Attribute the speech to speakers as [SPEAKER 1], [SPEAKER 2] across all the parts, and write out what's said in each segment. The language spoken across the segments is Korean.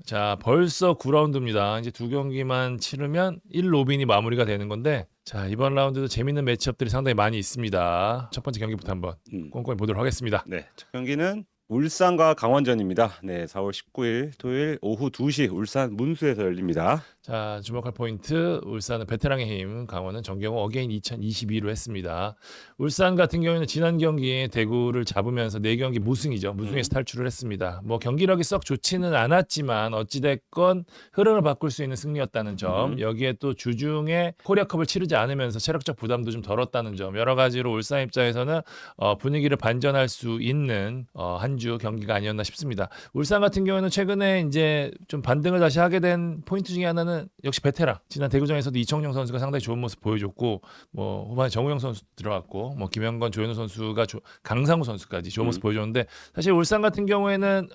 [SPEAKER 1] 자, 벌써 9라운드입니다. 이제 두 경기만 치르면 1로빈이 마무리가 되는 건데, 자, 이번 라운드도 재밌는 매치업들이 상당히 많이 있습니다. 첫 번째 경기부터 한번 꼼꼼히 보도록 하겠습니다.
[SPEAKER 2] 네, 첫 경기는 울산과 강원전입니다. 네, 4월 19일 토요일 오후 2시 울산 문수에서 열립니다.
[SPEAKER 1] 자, 주목할 포인트, 울산은 베테랑의 힘, 강원은 정경호 어게인 2022로 했습니다. 울산 같은 경우에는 지난 경기에 대구를 잡으면서 4경기 무승이죠. 무승에서 탈출을 했습니다. 뭐 경기력이 썩 좋지는 않았지만 어찌됐건 흐름을 바꿀 수 있는 승리였다는 점, 여기에 또 주중에 코리아컵을 치르지 않으면서 체력적 부담도 좀 덜었다는 점, 여러 가지로 울산 입장에서는 분위기를 반전할 수 있는 한 주 경기가 아니었나 싶습니다. 울산 같은 경우에는 최근에 이제 좀 반등을 다시 하게 된 포인트 중에 하나는 역시 베테랑. 지난 대구전에서도 이청용 선수가 상당히 좋은 모습 보여줬고, 뭐 후반에 정우영 선수 들어갔고, 뭐 김영건, 조현우 선수가 강상우 선수까지 좋은 모습 보여줬는데, 사실 울산 같은 경우에는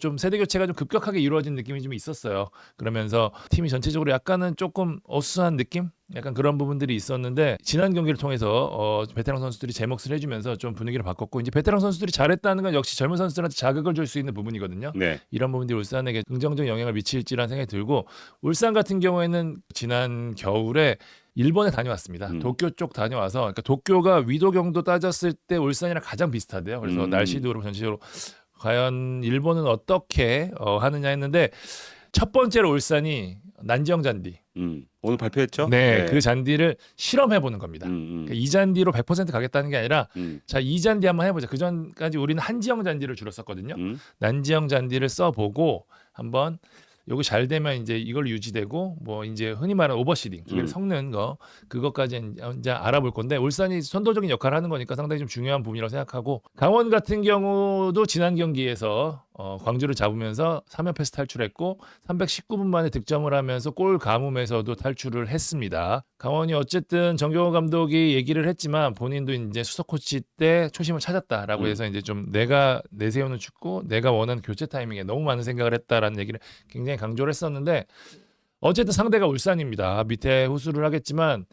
[SPEAKER 1] 좀 세대 교체가 좀 급격하게 이루어진 느낌이 좀 있었어요. 그러면서 팀이 전체적으로 약간은 조금 어수선한 느낌? 약간 그런 부분들이 있었는데, 지난 경기를 통해서 베테랑 선수들이 제 몫을 해주면서 좀 분위기를 바꿨고, 이제 베테랑 선수들이 잘했다는 건 역시 젊은 선수들한테 자극을 줄 수 있는 부분이거든요.
[SPEAKER 2] 네.
[SPEAKER 1] 이런 부분들이 울산에게 긍정적 영향을 미칠지라는 생각이 들고, 울산 같은 경우에는 지난 겨울에 일본에 다녀왔습니다. 도쿄 쪽 다녀와서, 그러니까 도쿄가 위도 경도 따졌을 때 울산이랑 가장 비슷하대요. 그래서 날씨도 그렇고 전체적으로 과연 일본은 어떻게 하느냐 했는데, 첫 번째로 울산이 난지형 잔디.
[SPEAKER 2] 오늘 발표했죠?
[SPEAKER 1] 네, 그 잔디를 실험해 보는 겁니다. 그러니까 이 잔디로 100% 가겠다는 게 아니라, 자, 이 잔디 한번 해보자. 그 전까지 우리는 한지형 잔디를 주로 썼거든요. 난지형 잔디를 써보고 한번 요거 잘 되면 이제 이걸 유지되고, 뭐 이제 흔히 말하는 오버시딩, 두개를 섞는 거, 그것까지 이제 알아볼 건데, 울산이 선도적인 역할을 하는 거니까 상당히 좀 중요한 부분이라고 생각하고, 강원 같은 경우도 지난 경기에서 광주를 잡으면서 3연패에서 탈출했고 319분 만에 득점을 하면서 골 가뭄에서도 탈출을 했습니다. 강원이 어쨌든 정경호 감독이 얘기를 했지만 본인도 이제 수석 코치 때 초심을 찾았다라고 해서 이제 좀 내가 내세우는 축구, 내가 원하는 교체 타이밍에 너무 많은 생각을 했다라는 얘기를 굉장히 강조를 했었는데, 어쨌든 상대가 울산입니다. 밑에 후수를 하겠지만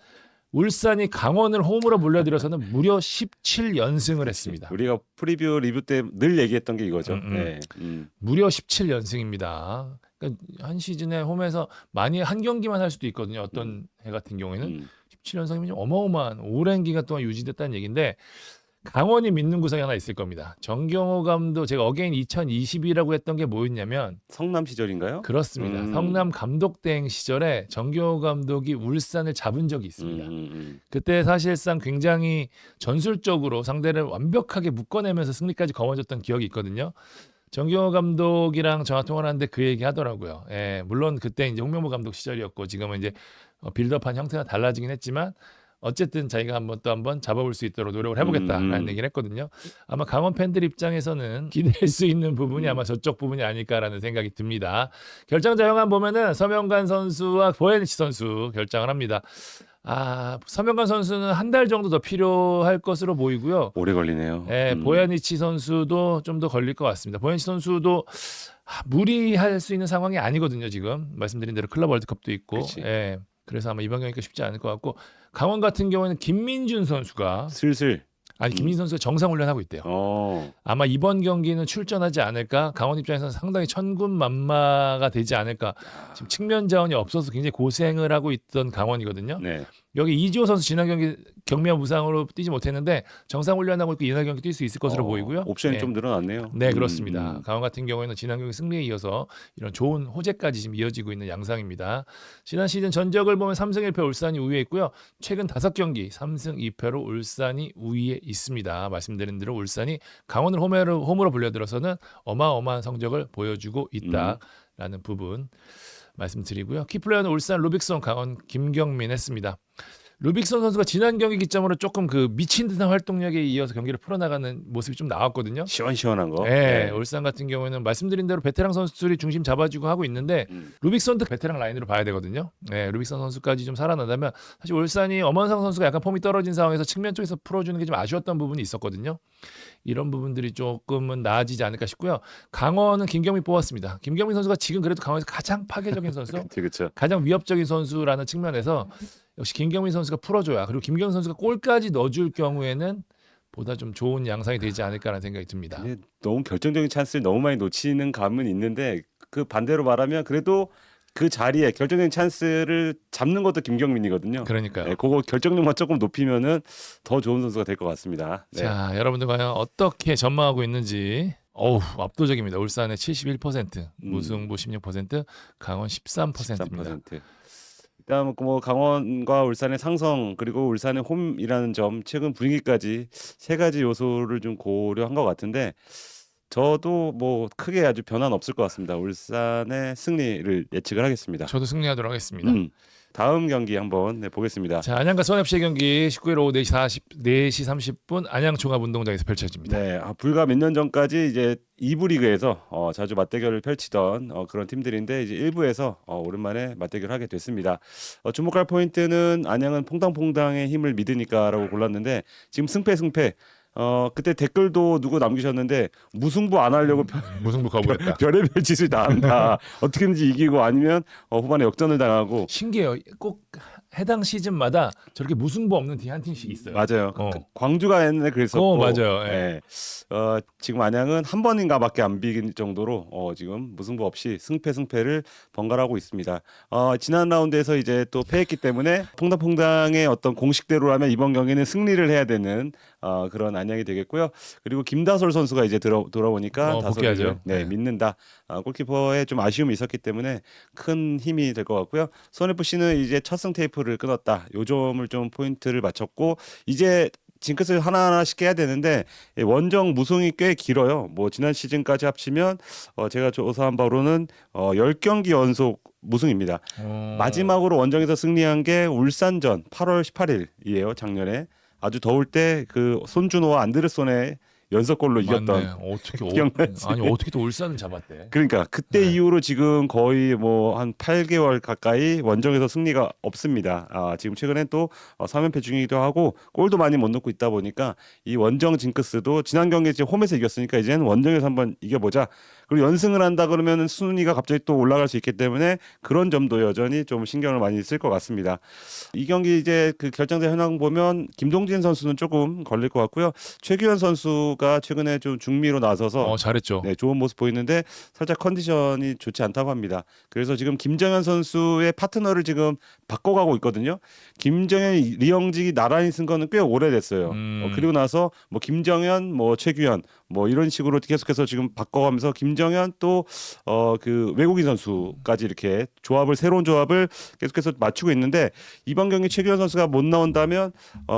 [SPEAKER 1] 울산이 강원을 홈으로 물려들여서는 무려 17연승을 했습니다.
[SPEAKER 2] 우리가 프리뷰 리뷰 때 늘 얘기했던 게 이거죠. 네.
[SPEAKER 1] 무려 17연승입니다. 그러니까 한 시즌에 홈에서 많이 한 경기만 할 수도 있거든요. 어떤 해 같은 경우에는 17연승이면 좀 어마어마한 오랜 기간 동안 유지됐다는 얘기인데, 강원이 믿는 구석이 하나 있을 겁니다. 정경호 감독, 제가 어게인 2022라고 했던 게 뭐였냐면,
[SPEAKER 2] 성남 시절인가요?
[SPEAKER 1] 그렇습니다. 성남 감독 대행 시절에 정경호 감독이 울산을 잡은 적이 있습니다. 그때 사실상 굉장히 전술적으로 상대를 완벽하게 묶어내면서 승리까지 거머쥐었던 기억이 있거든요. 정경호 감독이랑 전화 통화를 하는데 그 얘기 하더라고요. 예, 물론 그때 이제 홍명보 감독 시절이었고 지금은 이제 빌드업한 형태가 달라지긴 했지만, 어쨌든 자기가 한번 잡아볼 수 있도록 노력을 해보겠다라는 얘기를 했거든요. 아마 강원 팬들 입장에서는 기대할 수 있는 부분이 아마 저쪽 부분이 아닐까라는 생각이 듭니다. 결정자 명단 보면은 서명관 선수와 보현치 선수 결정을 합니다. 서명관 선수는 한 달 정도 더 필요할 것으로 보이고요.
[SPEAKER 2] 오래 걸리네요.
[SPEAKER 1] 보야니치 선수도 좀 더 걸릴 것 같습니다. 보야니치 선수도 무리할 수 있는 상황이 아니거든요. 지금 말씀드린 대로 클럽 월드컵도 있고. 예. 그래서 아마 이번 경기가 쉽지 않을 것 같고, 강원 같은 경우에는 김민준 선수가 김민준 선수가 정상 훈련하고 있대요. 아마 이번 경기는 출전하지 않을까. 강원 입장에서는 상당히 천군만마가 되지 않을까. 지금 측면 자원이 없어서 굉장히 고생을 하고 있던 강원이거든요.
[SPEAKER 2] 네.
[SPEAKER 1] 여기 이지호 선수 지난 경기 경미한 부상으로 뛰지 못했는데 정상 훈련하고 있고 이날 경기 뛸 수 있을 것으로 보이고요.
[SPEAKER 2] 옵션이 좀 늘어났네요.
[SPEAKER 1] 네, 그렇습니다. 강원 같은 경우에는 지난 경기 승리에 이어서 이런 좋은 호재까지 지금 이어지고 있는 양상입니다. 지난 시즌 전적을 보면 3승 1패 울산이 우위에 있고요. 최근 5경기 3승 2패로 울산이 우위에 있습니다. 말씀드린 대로 울산이 강원을 홈으로 불려들어서는 어마어마한 성적을 보여주고 있다라는 부분 말씀드리고요. 키플레이어는 울산 루빅손, 강원 김경민 했습니다. 루빅손 선수가 지난 경기 기점으로 조금 그 미친 듯한 활동력에 이어서 경기를 풀어나가는 모습이 좀 나왔거든요.
[SPEAKER 2] 시원시원한 거.
[SPEAKER 1] 네, 울산 같은 경우에는 말씀드린 대로 베테랑 선수들이 중심 잡아주고 하고 있는데, 루빅손도 베테랑 라인으로 봐야 되거든요. 네, 루빅손 선수까지 좀 살아나다면, 사실 울산이 엄원상 선수가 약간 폼이 떨어진 상황에서 측면 쪽에서 풀어주는 게 좀 아쉬웠던 부분이 있었거든요. 이런 부분들이 조금은 나아지지 않을까 싶고요. 강원은 김경민 뽑았습니다. 김경민 선수가 지금 그래도 강원에서 가장 파괴적인 선수,
[SPEAKER 2] 그쵸.
[SPEAKER 1] 가장 위협적인 선수라는 측면에서 역시 김경민 선수가 풀어줘야, 그리고 김경민 선수가 골까지 넣어줄 경우에는 보다 좀 좋은 양상이 되지 않을까라는 생각이 듭니다.
[SPEAKER 2] 근데 너무 결정적인 찬스를 너무 많이 놓치는 감은 있는데 그 반대로 말하면 그래도 그 자리에 결정적인 찬스를 잡는 것도 김경민이거든요.
[SPEAKER 1] 그러니까요.
[SPEAKER 2] 네, 그거 결정력만 조금 높이면은 더 좋은 선수가 될 것 같습니다. 네.
[SPEAKER 1] 자, 여러분들 과연 어떻게 전망하고 있는지. 어우, 압도적입니다. 울산의 71%, 무승부 16%, 강원 13%입니다.
[SPEAKER 2] 13%. 일단 뭐 강원과 울산의 상성 그리고 울산의 홈이라는 점 최근 분위기까지 세 가지 요소를 좀 고려한 것 같은데 저도 뭐 크게 아주 변화는 없을 것 같습니다. 울산의 승리를 예측을 하겠습니다.
[SPEAKER 1] 저도 승리하도록 하겠습니다.
[SPEAKER 2] 다음 경기 한번 보겠습니다.
[SPEAKER 1] 자, 안양과 서울FC의 경기 19일 오후 4시 30분 안양 종합운동장에서 펼쳐집니다.
[SPEAKER 2] 네, 불과 몇 년 전까지 이제 2부 리그에서 자주 맞대결을 펼치던 그런 팀들인데 이제 1부에서 오랜만에 맞대결을 하게 됐습니다. 주목할 포인트는 안양은 퐁당퐁당의 힘을 믿으니까라고 골랐는데 지금 승패 그때 댓글도 누구 남기셨는데 무승부 안 하려고
[SPEAKER 1] 무승부 거부했다.
[SPEAKER 2] 별의별 짓을 다 한다. 어떻게든지 이기고 아니면 후반에 역전을 당하고.
[SPEAKER 1] 신기해요. 꼭 해당 시즌마다 저렇게 무승부 없는 뒤 한 팀씩 있어요.
[SPEAKER 2] 맞아요. 광주가 옛날에 그랬었고.
[SPEAKER 1] 맞아요. 예.
[SPEAKER 2] 네. 지금 안양은 한 번인가밖에 안 비긴 정도로 지금 무승부 없이 승패를 번갈아가고 있습니다. 지난 라운드에서 이제 또 패했기 때문에 퐁당퐁당의 어떤 공식대로라면 이번 경기는 승리를 해야 되는 그런 안양이 되겠고요. 그리고 김다솔 선수가 이제 돌아오니까
[SPEAKER 1] 복귀하죠.
[SPEAKER 2] 네, 믿는다. 골키퍼에 좀 아쉬움이 있었기 때문에 큰 힘이 될 것 같고요. 수원FC는 이제 첫 승 테이프를 끊었다. 요 점을 좀 포인트를 맞췄고 이제 징크스를 하나하나씩 깨야 되는데 원정 무승이 꽤 길어요. 뭐 지난 시즌까지 합치면 제가 조사한 바로는 10경기 연속 무승입니다. 마지막으로 원정에서 승리한 게 울산전 8월 18일이에요. 작년에 아주 더울 때 그 손준호와 안드레손의 연속골로 이겼던.
[SPEAKER 1] 어떻게
[SPEAKER 2] 기억나지?
[SPEAKER 1] 아니 어떻게 또 울산은 잡았대?
[SPEAKER 2] 그러니까 그때 이후로 지금 거의 뭐 한 8개월 가까이 원정에서 승리가 없습니다. 지금 최근엔 또 3연패 중이기도 하고 골도 많이 못 넣고 있다 보니까 이 원정 징크스도 지난 경기에 이제 홈에서 이겼으니까 이제는 원정에서 한번 이겨보자. 그리고 연승을 한다 그러면 순위가 갑자기 또 올라갈 수 있기 때문에 그런 점도 여전히 좀 신경을 많이 쓸 것 같습니다. 이 경기 이제 그 결정전 현황 보면 김동진 선수는 조금 걸릴 것 같고요. 최규현 선수가 최근에 좀 중미로 나서서
[SPEAKER 1] 잘했죠.
[SPEAKER 2] 네, 좋은 모습 보이는데 살짝 컨디션이 좋지 않다고 합니다. 그래서 지금 김정현 선수의 파트너를 지금 바꿔가고 있거든요. 김정현, 리영직이 나란히 쓴 거는 꽤 오래됐어요. 그리고 나서 뭐 김정현, 뭐 최규현 뭐 이런 식으로 계속해서 지금 바꿔가면서 김정현 또 그 외국인 선수까지 이렇게 새로운 조합을 계속해서 맞추고 있는데 이번 경기 최규현 선수가 못 나온다면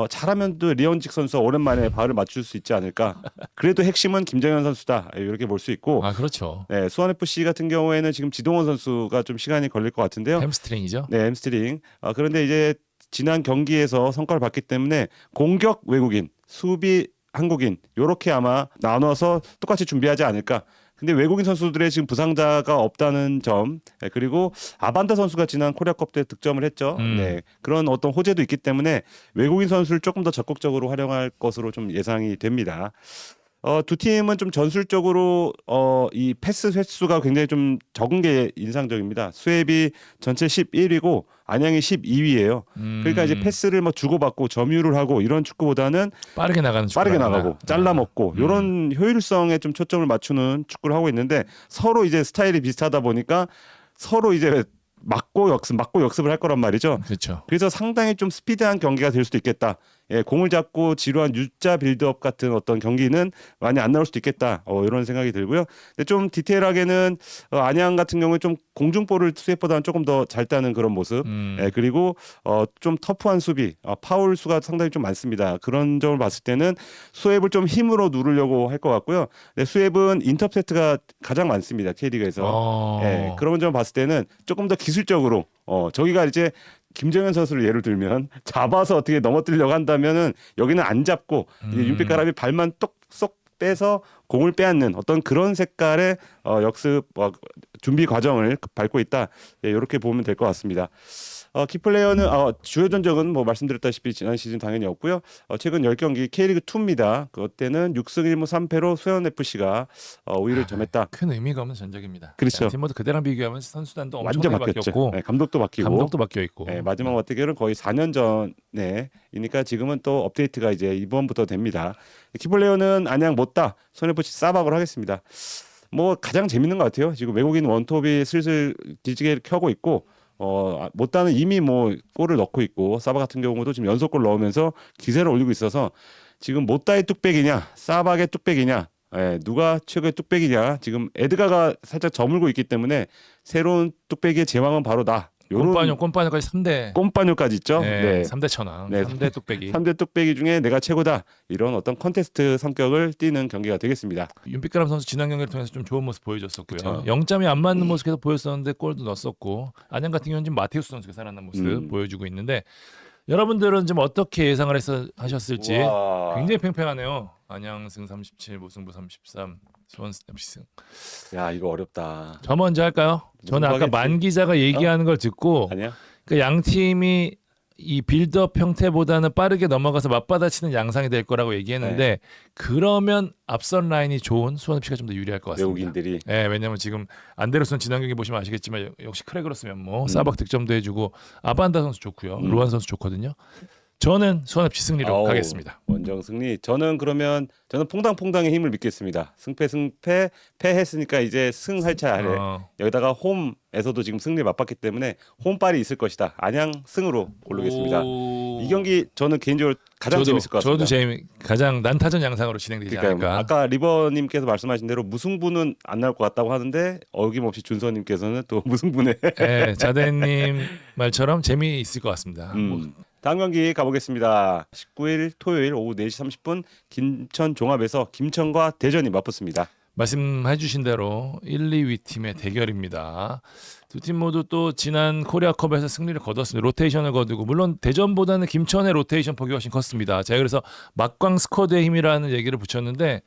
[SPEAKER 2] 잘하면 또 리영직 선수가 오랜만에 발을 맞출 수 있지 않을까. 그래도 핵심은 김정현 선수다 이렇게 볼 수 있고.
[SPEAKER 1] 그렇죠.
[SPEAKER 2] 네, 수원FC 같은 경우에는 지금 지동원 선수가 좀 시간이 걸릴 것 같은데요.
[SPEAKER 1] 햄스트링이죠.
[SPEAKER 2] 네, 햄스트링. 그런데 이제 지난 경기에서 성과를 봤기 때문에 공격 외국인, 수비 한국인 요렇게 아마 나눠서 똑같이 준비하지 않을까. 근데 외국인 선수들의 지금 부상자가 없다는 점, 그리고 아반다 선수가 지난 코리아컵 때 득점을 했죠. 네, 그런 어떤 호재도 있기 때문에 외국인 선수를 조금 더 적극적으로 활용할 것으로 좀 예상이 됩니다. 두 팀은 좀 전술적으로 이 패스 횟수가 굉장히 좀 적은 게 인상적입니다. 수협이 전체 11위고 안양이 12위예요. 그러니까 이제 패스를 뭐 주고받고 점유를 하고 이런 축구보다는
[SPEAKER 1] 빠르게 나가고
[SPEAKER 2] 잘라먹고 이런 효율성에 좀 초점을 맞추는 축구를 하고 있는데 서로 이제 스타일이 비슷하다 보니까 서로 이제 막고 역습을 할 거란 말이죠.
[SPEAKER 1] 그렇죠.
[SPEAKER 2] 그래서 상당히 좀 스피드한 경기가 될 수도 있겠다. 공을 잡고 지루한 U자 빌드업 같은 어떤 경기는 많이 안 나올 수도 있겠다. 이런 생각이 들고요. 근데 좀 디테일하게는 안양 같은 경우에 좀 공중볼을 수협보다는 조금 더 잘 따는 그런 모습. 그리고 좀 터프한 수비, 파울 수가 상당히 좀 많습니다. 그런 점을 봤을 때는 수협을 좀 힘으로 누르려고 할 것 같고요. 근데 수협은 인터셉트가 가장 많습니다. K리그에서. 그런 점을 봤을 때는 조금 더 기술적으로 저기가 이제 김정현 선수를 예를 들면 잡아서 어떻게 넘어뜨리려고 한다면은 여기는 안 잡고 이제 윤빛가람이 발만 쏙 빼서 공을 빼앗는 어떤 그런 색깔의 역습 준비 과정을 밟고 있다. 이렇게 보면 될 것 같습니다. 키플레이어는 주요 전적은 뭐 말씀드렸다시피 지난 시즌 당연히 없고요. 최근 10경기 K리그 2입니다. 그때는 6승 1무 3패로 수원 FC가 우위를 점했다.
[SPEAKER 1] 큰 의미가 없는 전적입니다.
[SPEAKER 2] 그렇죠.
[SPEAKER 1] 팀 모두 그대랑 비교하면 선수단도
[SPEAKER 2] 완전
[SPEAKER 1] 엄청나게
[SPEAKER 2] 바뀌었죠.
[SPEAKER 1] 바뀌었고
[SPEAKER 2] 네, 감독도 바뀌고
[SPEAKER 1] 감독도 바뀌어 있고.
[SPEAKER 2] 네, 마지막 맞대결은 거의 4년 전에이니까 지금은 또 업데이트가 이제 이번부터 됩니다. 키플레이어는 안양 못다 수원 FC 싸박으로 하겠습니다. 뭐 가장 재밌는 것 같아요. 지금 외국인 원톱이 슬슬 뒤지게 켜고 있고 못다는 이미 뭐 골을 넣고 있고 사바 같은 경우도 지금 연속골 넣으면서 기세를 올리고 있어서 지금 못다의 뚝배기냐 사박의 뚝배기냐 누가 최고의 뚝배기냐 지금 에드가가 살짝 저물고 있기 때문에 새로운 뚝배기의 제왕은 바로 나.
[SPEAKER 1] 꼼빠뇨까지 3대
[SPEAKER 2] 꼼빠뇨까지 있죠.
[SPEAKER 1] 네, 3대 천왕,
[SPEAKER 2] 네.
[SPEAKER 1] 3대 뚝배기.
[SPEAKER 2] 3대 뚝배기 중에 내가 최고다. 이런 어떤 컨테스트 성격을 띠는 경기가 되겠습니다.
[SPEAKER 1] 윤빛가람 선수 지난 경기를 통해서 좀 좋은 모습 보여줬었고요.
[SPEAKER 2] 그쵸.
[SPEAKER 1] 0점이 안 맞는 모습 계속 보였었는데 골도 넣었었고 안양 같은 경우는 지금 마테우스 선수가 살아난 모습 보여주고 있는데 여러분들은 좀 어떻게 예상을 해서 하셨을지
[SPEAKER 2] 와.
[SPEAKER 1] 굉장히 팽팽하네요. 안양 승 37, 무승부 33, 수원 FC 승.
[SPEAKER 2] 야 이거 어렵다.
[SPEAKER 1] 저 먼저 할까요? 저는 아까
[SPEAKER 2] 하겠지?
[SPEAKER 1] 만 기자가 얘기하는 걸 듣고
[SPEAKER 2] 아니야?
[SPEAKER 1] 그 양 팀이 이 빌드업 형태보다는 빠르게 넘어가서 맞받아치는 양상이 될 거라고 얘기했는데 그러면 앞선 라인이 좋은 수원 FC가 좀 더 유리할 것 같습니다.
[SPEAKER 2] 외국인들이
[SPEAKER 1] 네, 왜냐면 지금 안데르손 지난 경기 보시면 아시겠지만 역시 크레그로스면 뭐 사박 득점도 해주고 아반다 선수 좋고요, 로한 선수 좋거든요. 저는 수원 FC 승리로
[SPEAKER 2] 아우,
[SPEAKER 1] 가겠습니다.
[SPEAKER 2] 원정 승리. 저는 퐁당퐁당의 힘을 믿겠습니다. 승패 패했으니까 이제 승할 차례. 여기다가 홈에서도 지금 승리 맛봤기 때문에 홈빨이 있을 것이다. 안양 승으로 고르겠습니다. 이 경기 저는 개인적으로 가장 재밌을 것 같습니다.
[SPEAKER 1] 저도 가장 난타전 양상으로 진행되지 않을까.
[SPEAKER 2] 아까 리버님께서 말씀하신 대로 무승부는 안 나올 것 같다고 하는데 어김없이 준서님께서는 또 무승부네.
[SPEAKER 1] 네, 자대님 말처럼 재미있을 것 같습니다.
[SPEAKER 2] 다음 경기 가보겠습니다. 19일 토요일 오후 4시 30분 김천 종합에서 김천과 대전이 맞붙습니다.
[SPEAKER 1] 말씀해 주신 대로 1, 2위 팀의 대결입니다. 두 팀 모두 또 지난 코리아컵에서 승리를 거뒀습니다. 로테이션을 거두고 물론 대전보다는 김천의 로테이션 폭이 훨씬 컸습니다. 제가 그래서 막광 스쿼드의 힘이라는 얘기를 붙였는데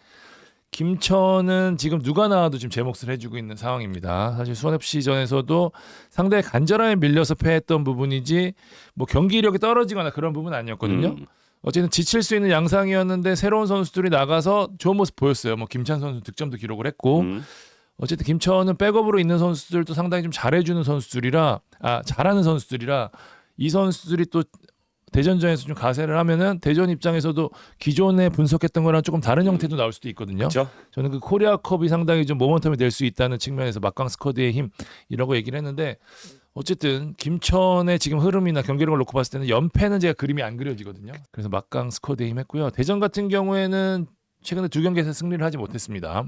[SPEAKER 1] 김천은 지금 누가 나와도 지금 제 몫을 해주고 있는 상황입니다. 사실 수원FC전에서도 상당히 간절함에 밀려서 패했던 부분이지 뭐 경기력이 떨어지거나 그런 부분은 아니었거든요. 어쨌든 지칠 수 있는 양상이었는데 새로운 선수들이 나가서 좋은 모습 보였어요. 뭐 김찬 선수 득점도 기록을 했고 어쨌든 김천은 백업으로 있는 선수들도 상당히 좀 잘해주는 선수들이라 잘하는 선수들이라 이 선수들이 또 대전전에서 좀 가세를 하면은 대전 입장에서도 기존에 분석했던 거랑 조금 다른 형태도 나올 수도 있거든요.
[SPEAKER 2] 그렇죠?
[SPEAKER 1] 저는 그 코리아컵이 상당히 좀 모멘텀이 될 수 있다는 측면에서 막강 스쿼드의 힘이라고 얘기를 했는데 어쨌든 김천의 지금 흐름이나 경기력을 놓고 봤을 때는 연패는 제가 그림이 안 그려지거든요. 그래서 막강 스쿼드의 힘 했고요. 대전 같은 경우에는 최근에 2경기에서 승리를 하지 못했습니다.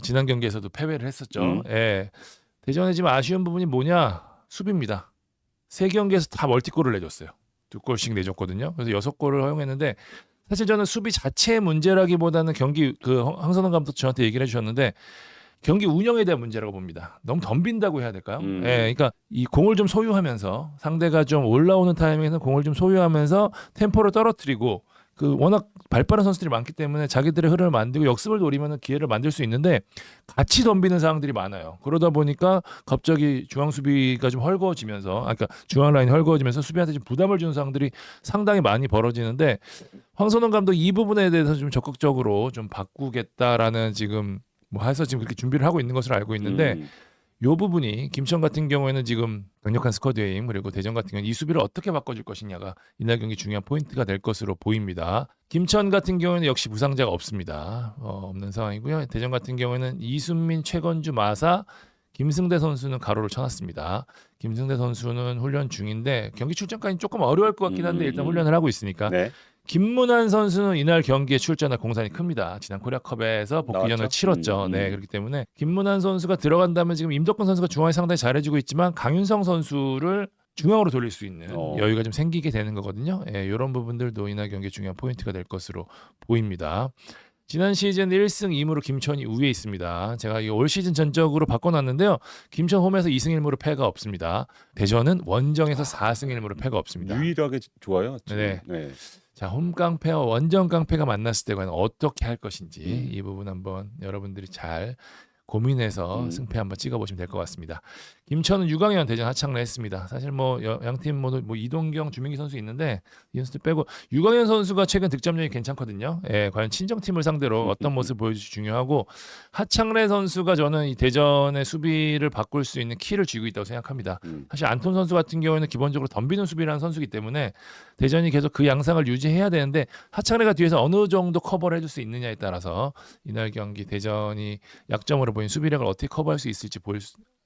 [SPEAKER 1] 지난 경기에서도 패배를 했었죠. 예. 대전의 지금 아쉬운 부분이 뭐냐? 수비입니다. 3경기에서 다 멀티골을 내줬어요. 2골씩 내줬거든요. 그래서 6골을 허용했는데 사실 저는 수비 자체의 문제라기보다는 경기 황선홍 감독 저한테 얘기를 해주셨는데 경기 운영에 대한 문제라고 봅니다. 너무 덤빈다고 해야 될까요? 예, 그러니까 이 공을 좀 소유하면서 상대가 좀 올라오는 타이밍에서 공을 좀 소유하면서 템포를 떨어뜨리고 워낙 발빠른 선수들이 많기 때문에 자기들의 흐름을 만들고 역습을 노리면 기회를 만들 수 있는데 같이 덤비는 상황들이 많아요. 그러다 보니까 갑자기 중앙 수비가 좀 헐거워지면서 그러니까 중앙 라인이 헐거워지면서 수비한테 좀 부담을 주는 상황들이 상당히 많이 벌어지는데 황선홍 감독 이 부분에 대해서 좀 적극적으로 좀 바꾸겠다라는 지금 뭐 해서 지금 그렇게 준비를 하고 있는 것으로 알고 있는데 요 부분이 김천 같은 경우에는 지금 강력한 스쿼드의 힘 그리고 대전 같은 경우는 이 수비를 어떻게 바꿔줄 것이냐가 이날 경기 중요한 포인트가 될 것으로 보입니다. 김천 같은 경우에는 역시 부상자가 없습니다. 없는 상황이고요. 대전 같은 경우에는 이순민, 최건주, 마사, 김승대 선수는 가로를 쳐놨습니다. 김승대 선수는 훈련 중인데 경기 출전까지는 조금 어려울 것 같긴 한데 일단 훈련을 하고 있으니까
[SPEAKER 2] 네.
[SPEAKER 1] 김문환 선수는 이날 경기에 출전할 공산이 큽니다. 지난 코리아컵에서 복귀전을 치렀죠. 네, 그렇기 때문에 김문환 선수가 들어간다면 지금 임덕근 선수가 중앙에 상당히 잘해주고 있지만 강윤성 선수를 중앙으로 돌릴 수 있는 여유가 좀 생기게 되는 거거든요. 예, 이런 부분들도 이날 경기의 중요한 포인트가 될 것으로 보입니다. 지난 시즌 1승 2무로 김천이 우위에 있습니다. 제가 올 시즌 전적으로 바꿔놨는데요. 김천 홈에서 2승 1무로 패가 없습니다. 대전은 원정에서 4승 1무로 패가 없습니다.
[SPEAKER 2] 유일하게 좋아요.
[SPEAKER 1] 네. 자, 홈 깡패와 원정 깡패가 만났을 때 과연 어떻게 할 것인지 이 부분 한번 여러분들이 잘 고민해서 승패 한번 찍어보시면 될 것 같습니다. 김천은 6강전 대전 하창래 했습니다. 사실 뭐 양팀 모두 뭐 이동경, 주민기 선수 있는데 이 선수들 빼고 유강현 선수가 최근 득점력이 괜찮거든요. 예, 과연 친정팀을 상대로 어떤 모습을 보여줄지 중요하고 하창래 선수가 저는 이 대전의 수비를 바꿀 수 있는 키를 쥐고 있다고 생각합니다. 사실 안톤 선수 같은 경우에는 기본적으로 덤비는 수비라는 선수이기 때문에 대전이 계속 그 양상을 유지해야 되는데 하창래가 뒤에서 어느 정도 커버를 해줄 수 있느냐에 따라서 이날 경기 대전이 약점으로 보인 수비력을 어떻게 커버할 수 있을지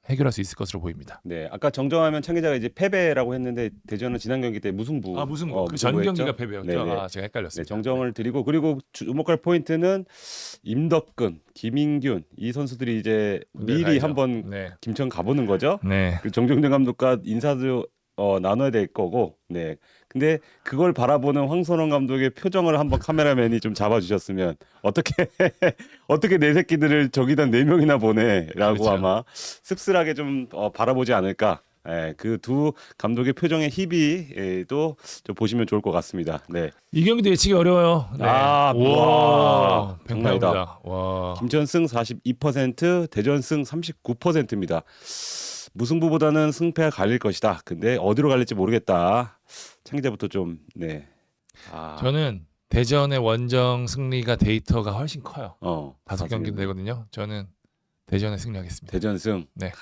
[SPEAKER 1] 해결할 수 있을 것으로 보입니다.
[SPEAKER 2] 네, 아까 정정하면 창 기자가 이제 패배라고 했는데 대전은 지난 경기 때 무승부.
[SPEAKER 1] 무승부. 그 전
[SPEAKER 2] 무승부했죠?
[SPEAKER 1] 경기가 패배였죠.
[SPEAKER 2] 네네.
[SPEAKER 1] 제가 헷갈렸습니다.
[SPEAKER 2] 네, 정정을 드리고 그리고 주목할 포인트는 임덕근, 김인균 이 선수들이 이제 미리
[SPEAKER 1] 가야죠.
[SPEAKER 2] 한번
[SPEAKER 1] 네.
[SPEAKER 2] 김천 가보는 거죠.
[SPEAKER 1] 네.
[SPEAKER 2] 그 정정된 감독과 인사도 나눠야 될 거고. 네. 근데 그걸 바라보는 황선홍 감독의 표정을 한번 카메라맨이 좀 잡아주셨으면 어떻게 어떻게 내 새끼들을 저기다 4명이나 보내라고
[SPEAKER 1] 그렇죠.
[SPEAKER 2] 아마 씁쓸하게 좀 바라보지 않을까. 예, 그 두 감독의 표정의 희비도 좀 보시면 좋을 것 같습니다. 네.
[SPEAKER 1] 이 경기도 예측이 어려워요. 네.
[SPEAKER 2] 와,
[SPEAKER 1] 와,
[SPEAKER 2] 장난이다.
[SPEAKER 1] 100%입니다. 와.
[SPEAKER 2] 김천승 42%, 대전승 39%입니다. 무승부보다는 승패가 갈릴 것이다. 근데 어디로 갈릴지 모르겠다. 창기자부터 좀 네.
[SPEAKER 1] 저는 대전의 원정 승리가 데이터가 훨씬 커요. 5경기
[SPEAKER 2] 맞습니다.
[SPEAKER 1] 되거든요. 저는 대전에 승리하겠습니다.
[SPEAKER 2] 대전승.
[SPEAKER 1] 네.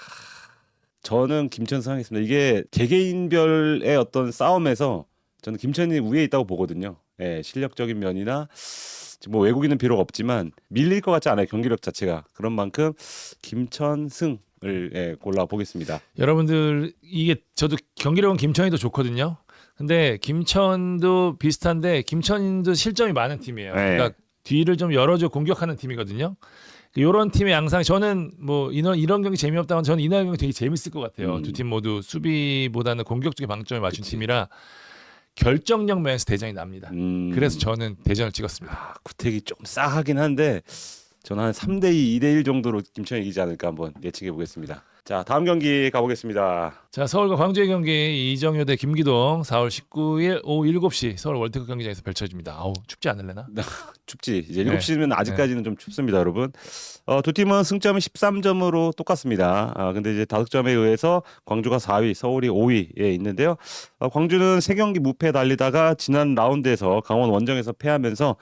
[SPEAKER 2] 저는 김천승 하겠습니다. 이게 개개인별의 어떤 싸움에서 저는 김천이 우위에 있다고 보거든요. 예, 실력적인 면이나 뭐 외국인은 비록 없지만 밀릴 것 같지 않아요. 경기력 자체가. 그런 만큼 김천승을 골라 보겠습니다.
[SPEAKER 1] 여러분들 이게 저도 경기력은 김천이 더 좋거든요. 근데 김천도 비슷한데 김천도 실점이 많은 팀이에요.
[SPEAKER 2] 네.
[SPEAKER 1] 그러니까 뒤를 좀 열어줘 공격하는 팀이거든요. 이런 팀의 양상 저는 뭐 이런 경기 재미없다면 저는 이날 경기 되게 재밌을 것 같아요. 두 팀 모두 수비보다는 공격 쪽에 방점을 맞춘
[SPEAKER 2] 그치.
[SPEAKER 1] 팀이라 결정력 면에서 대전이 납니다. 그래서 저는 대전을 찍었습니다.
[SPEAKER 2] 구택이 좀 싸하긴 한데 저는 한 3대2, 2대1 정도로 김천이 이기지 않을까 한번 예측해 보겠습니다. 자, 다음 경기 가보겠습니다.
[SPEAKER 1] 자, 서울과 광주의 경기 이정효 대 김기동 4월 19일 오후 7시 서울 월드컵 경기장에서 펼쳐집니다. 아우 춥지 않을래나?
[SPEAKER 2] 춥지. 이제
[SPEAKER 1] 네.
[SPEAKER 2] 7시면 아직까지는 좀 춥습니다, 여러분. 두 팀은 승점은 13점으로 똑같습니다. 근데 이제 다득점에 의해서 광주가 4위, 서울이 5위에 있는데요. 광주는 3경기 무패 달리다가 지난 라운드에서 강원 원정에서 패하면서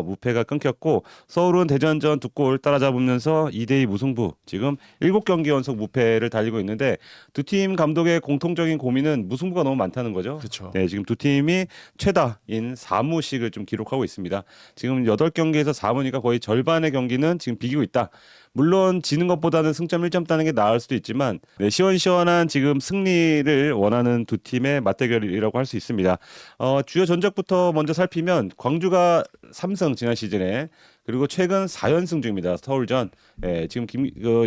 [SPEAKER 2] 무패가 끊겼고 서울은 대전전 2골 따라잡으면서 2대2 무승부. 지금 7경기 연속 무패를 달리고 있는데 두 팀 감독의 공통적인 고민은 무승부가 너무 많다는 거죠.
[SPEAKER 1] 그렇죠.
[SPEAKER 2] 네, 지금 두 팀이 최다인 4무씩을 좀 기록하고 있습니다. 지금 8경기에서 4무니까 거의 절반의 경기는 지금 비기고 있다. 물론 지는 것보다는 승점 1점 따는 게 나을 수도 있지만 네, 시원시원한 지금 승리를 원하는 두 팀의 맞대결이라고 할 수 있습니다. 주요 전적부터 먼저 살피면 광주가 3승 지난 시즌에 그리고 최근 4연승 중입니다. 서울전. 예, 지금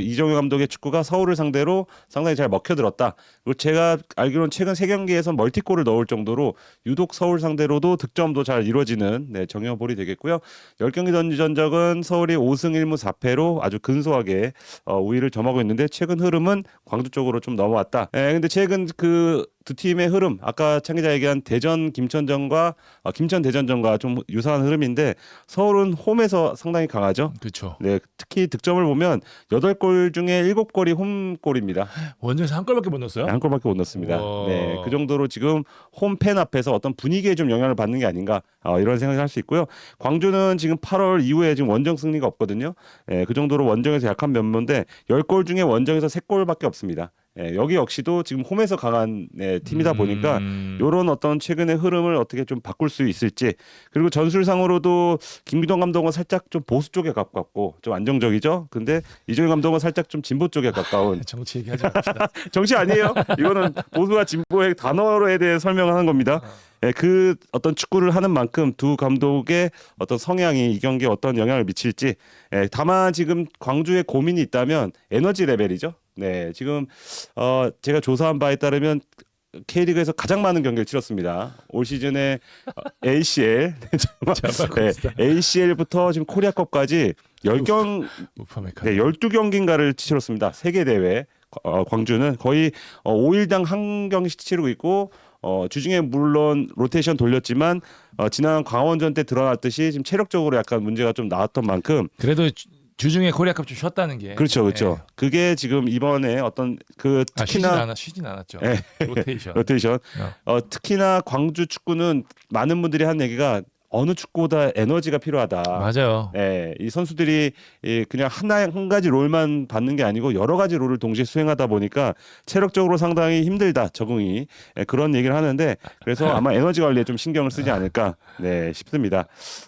[SPEAKER 2] 이정효 감독의 축구가 서울을 상대로 상당히 잘 먹혀들었다. 그리고 제가 알기로는 최근 3경기에서 멀티골을 넣을 정도로 유독 서울 상대로도 득점도 잘 이루어지는 정효볼이 되겠고요. 10경기 전적은 서울이 5승 1무 4패로 아주 근소하게 우위를 점하고 있는데 최근 흐름은 광주 쪽으로 좀 넘어왔다. 예, 근데 최근 그 두 팀의 흐름, 아까 창 기자 얘기한 대전 김천전과 김천 대전전과 좀 유사한 흐름인데 서울은 홈에서 상당히 강하죠.
[SPEAKER 1] 그렇죠.
[SPEAKER 2] 네, 특히 득점을 보면 8골 중에 7골이 홈골입니다.
[SPEAKER 1] 원정에서 한 골밖에 못 넣었어요?
[SPEAKER 2] 한 골밖에 못 넣습니다.
[SPEAKER 1] 우와.
[SPEAKER 2] 네, 그 정도로 지금 홈팬 앞에서 어떤 분위기에 좀 영향을 받는 게 아닌가 이런 생각을 할 수 있고요. 광주는 지금 8월 이후에 지금 원정 승리가 없거든요. 네, 그 정도로 원정에서 약한 면모인데 10골 중에 원정에서 3골밖에 없습니다. 예, 여기 역시도 지금 홈에서 강한 팀이다 보니까 이런 어떤 최근의 흐름을 어떻게 좀 바꿀 수 있을지 그리고 전술상으로도 김기동 감독은 살짝 좀 보수 쪽에 가깝고 좀 안정적이죠. 근데 이정효 감독은 살짝 좀 진보 쪽에 가까운
[SPEAKER 1] 정치 얘기하지 맙시다.
[SPEAKER 2] 정치 아니에요. 이거는 보수와 진보의 단어에 대해 설명하는 겁니다. 예, 그 어떤 축구를 하는 만큼 두 감독의 어떤 성향이 이 경기에 어떤 영향을 미칠지 다만 지금 광주에 고민이 있다면 에너지 레벨이죠. 네, 지금 제가 조사한 바에 따르면 K리그에서 가장 많은 경기를 치렀습니다. 올 시즌에 ACL, ACL부터 지금 코리아컵까지 12경기인가를 치렀습니다. 세계 대회 광주는 거의 5일당 한 경기씩 치르고 있고 주중에 물론 로테이션 돌렸지만 지난 강원전 때 드러났듯이 지금 체력적으로 약간 문제가 좀 나왔던 만큼
[SPEAKER 1] 그래도 주중에 코리아컵 좀 쉬었다는 게
[SPEAKER 2] 그렇죠, 그렇죠.
[SPEAKER 1] 예.
[SPEAKER 2] 그게 지금 이번에 어떤 그 특히나
[SPEAKER 1] 쉬진 않았죠.
[SPEAKER 2] 예.
[SPEAKER 1] 로테이션.
[SPEAKER 2] 로테이션. 특히나 광주 축구는 많은 분들이 한 얘기가 어느 축구보다 에너지가 필요하다.
[SPEAKER 1] 맞아요.
[SPEAKER 2] 예, 이 선수들이 그냥 한 가지 롤만 받는 게 아니고 여러 가지 롤을 동시에 수행하다 보니까 체력적으로 상당히 힘들다 적응이 그런 얘기를 하는데 그래서 아마 에너지 관리에 좀 신경을 쓰지 않을까 네, 싶습니다.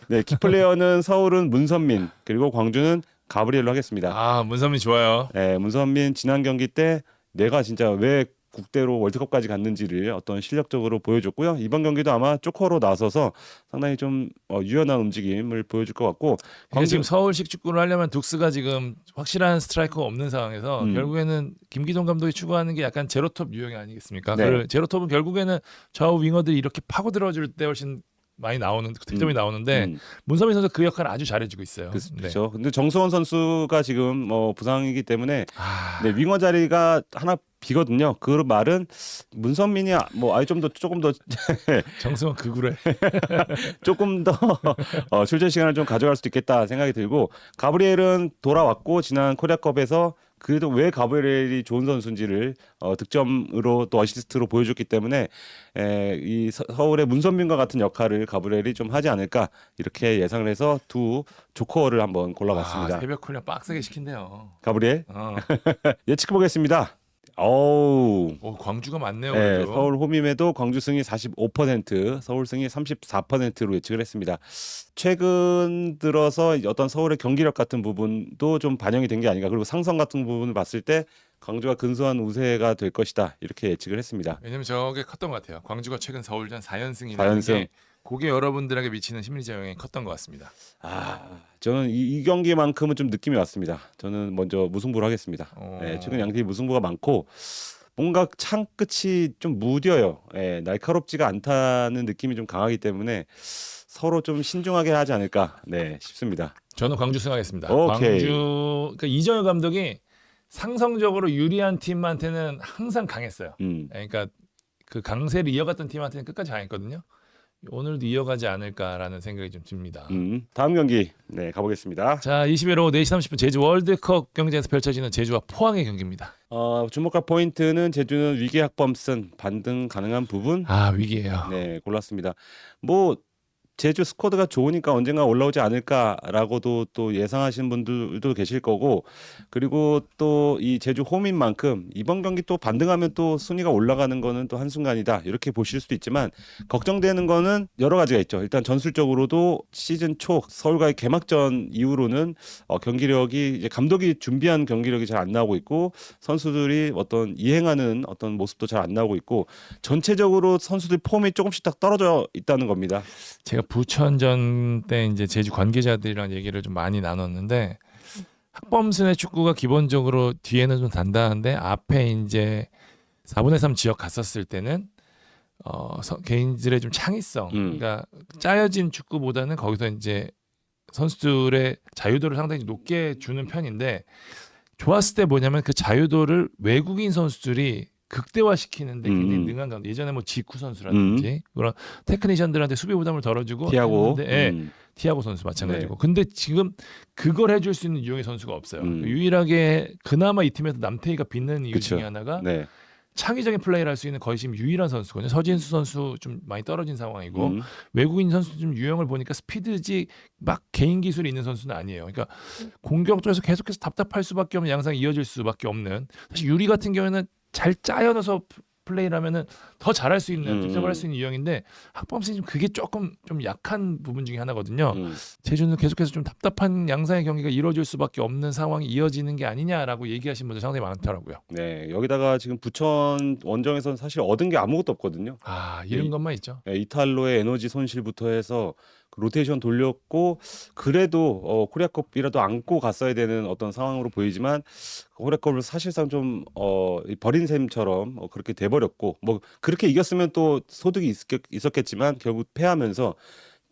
[SPEAKER 2] 네, 키플레이어는 서울은 문선민 그리고 광주는 가브리엘로 하겠습니다.
[SPEAKER 1] 아, 문선민 좋아요.
[SPEAKER 2] 네, 문선민 지난 경기 때 내가 진짜 왜 국대로 월드컵까지 갔는지를 어떤 실력적으로 보여줬고요. 이번 경기도 아마 조커로 나서서 상당히 좀 유연한 움직임을 보여줄 것 같고
[SPEAKER 1] 근데 지금 서울식 축구를 하려면 둑스가 지금 확실한 스트라이커가 없는 상황에서 결국에는 김기동 감독이 추구하는 게 약간 제로톱 유형이 아니겠습니까?
[SPEAKER 2] 네.
[SPEAKER 1] 그 제로톱은 결국에는 좌우 윙어들이 이렇게 파고 들어줄 때 훨씬 많이 나오는 득점이 나오는데 문선민 선수 그 역할을 아주 잘해주고 있어요.
[SPEAKER 2] 그렇죠. 근데 정수원 선수가 지금 부상이기 때문에
[SPEAKER 1] 네.
[SPEAKER 2] 윙어 자리가 하나 비거든요. 그 말은 문선민이 아예 조금 더
[SPEAKER 1] 정수원 극우래.
[SPEAKER 2] 조금 더 출전 시간을 좀 가져갈 수도 있겠다 생각이 들고 가브리엘은 돌아왔고 지난 코리아컵에서 그래도 왜 가브리엘이 좋은 선수인지를 득점으로 또 어시스트로 보여줬기 때문에 이 서울의 문선민과 같은 역할을 가브리엘이 좀 하지 않을까 이렇게 예상을 해서 두 조커를 한번 골라봤습니다.
[SPEAKER 1] 새벽 훈련 빡세게 시킨대요.
[SPEAKER 2] 가브리엘 예측해 보겠습니다. 어우.
[SPEAKER 1] 광주가 많네요.
[SPEAKER 2] 네, 서울 홈임에도 광주 승이 45%, 서울 승이 34%로 예측을 했습니다. 최근 들어서 어떤 서울의 경기력 같은 부분도 좀 반영이 된 게 아닌가. 그리고 상성 같은 부분을 봤을 때 광주가 근소한 우세가 될 것이다. 이렇게 예측을 했습니다.
[SPEAKER 1] 왜냐면 저게 컸던 것 같아요. 광주가 최근 서울전 4연승이라는
[SPEAKER 2] 4연승.
[SPEAKER 1] 게 그게 여러분들에게 미치는 심리적 영향이 컸던 것 같습니다.
[SPEAKER 2] 저는 이 경기만큼은 좀 느낌이 왔습니다. 저는 먼저 무승부를 하겠습니다. 네, 최근 양팀이 무승부가 많고 뭔가 창 끝이 좀 무뎌요. 날카롭지가 않다는 느낌이 좀 강하기 때문에 서로 좀 신중하게 하지 않을까 싶습니다.
[SPEAKER 1] 저는 광주 승하겠습니다.
[SPEAKER 2] 오케이.
[SPEAKER 1] 광주 그러니까 이정효 감독이 상성적으로 유리한 팀한테는 항상 강했어요. 그러니까 그 강세를 이어갔던 팀한테는 끝까지 강했거든요. 오늘도 이어가지 않을까라는 생각이 좀 듭니다.
[SPEAKER 2] 다음 경기 가보겠습니다.
[SPEAKER 1] 자, 20일 오후 4시 30분 제주 월드컵 경기장에서 펼쳐지는 제주와 포항의 경기입니다.
[SPEAKER 2] 주목할 포인트는 제주는 위기 학범슨 반등 가능한 부분
[SPEAKER 1] 위기예요.
[SPEAKER 2] 골랐습니다. 제주 스쿼드가 좋으니까 언젠가 올라오지 않을까라고도 또 예상하시는 분들도 계실 거고 그리고 또 이 제주 홈인 만큼 이번 경기 또 반등하면 또 순위가 올라가는 거는 또 한순간이다 이렇게 보실 수도 있지만 걱정되는 거는 여러 가지가 있죠. 일단 전술적으로도 시즌 초 서울과의 개막전 이후로는 경기력이 이제 감독이 준비한 경기력이 잘 안 나오고 있고 선수들이 어떤 이행하는 어떤 모습도 잘 안 나오고 있고 전체적으로 선수들 폼이 조금씩 딱 떨어져 있다는 겁니다.
[SPEAKER 1] 제가 부천전 때 이제 제주 관계자들이랑 얘기를 좀 많이 나눴는데 학범순의 축구가 기본적으로 뒤에는 좀 단단한데 앞에 이제 4분의 3 지역 갔었을 때는 개인들의 좀 창의성, 그러니까 짜여진 축구보다는 거기서 이제 선수들의 자유도를 상당히 높게 주는 편인데 좋았을 때 뭐냐면 그 자유도를 외국인 선수들이 극대화시키는데 굉장히 능한 가운데 예전에 지쿠 선수라든지 그런 테크니션들한테 수비 부담을 덜어주고
[SPEAKER 2] 티아고
[SPEAKER 1] 티아고 선수 마찬가지고 근데 지금 그걸 해줄 수 있는 유형의 선수가 없어요. 유일하게 그나마 이 팀에서 남태희가 빛나는 이유 중에 하나가 창의적인 플레이를 할 수 있는 거의 지금 유일한 선수거든요. 서진수 선수 좀 많이 떨어진 상황이고 외국인 선수 좀 유형을 보니까 스피드지 막 개인 기술이 있는 선수는 아니에요. 그러니까 공격 쪽에서 계속해서 답답할 수밖에 없는 양상이 이어질 수밖에 없는 사실 유리 같은 경우에는 잘 짜여놔서 플레이를 하면은 더 잘할 수 있는 득점을 할 수 있는 유형인데 학범순이 좀 그게 조금 좀 약한 부분 중에 하나거든요. 제주는 계속해서 좀 답답한 양상의 경기가 이루어질 수밖에 없는 상황이 이어지는 게 아니냐라고 얘기하시는 분들 상당히 많더라고요.
[SPEAKER 2] 네, 여기다가 지금 부천 원정에서는 사실 얻은 게 아무것도 없거든요.
[SPEAKER 1] 이런 것만 있죠.
[SPEAKER 2] 이탈로의 에너지 손실부터 해서 로테이션 돌렸고 그래도 코리아컵이라도 안고 갔어야 되는 어떤 상황으로 보이지만 코리아컵을 사실상 좀 버린 셈처럼 그렇게 돼버렸고 그렇게 이겼으면 또 소득이 있었겠지만 결국 패하면서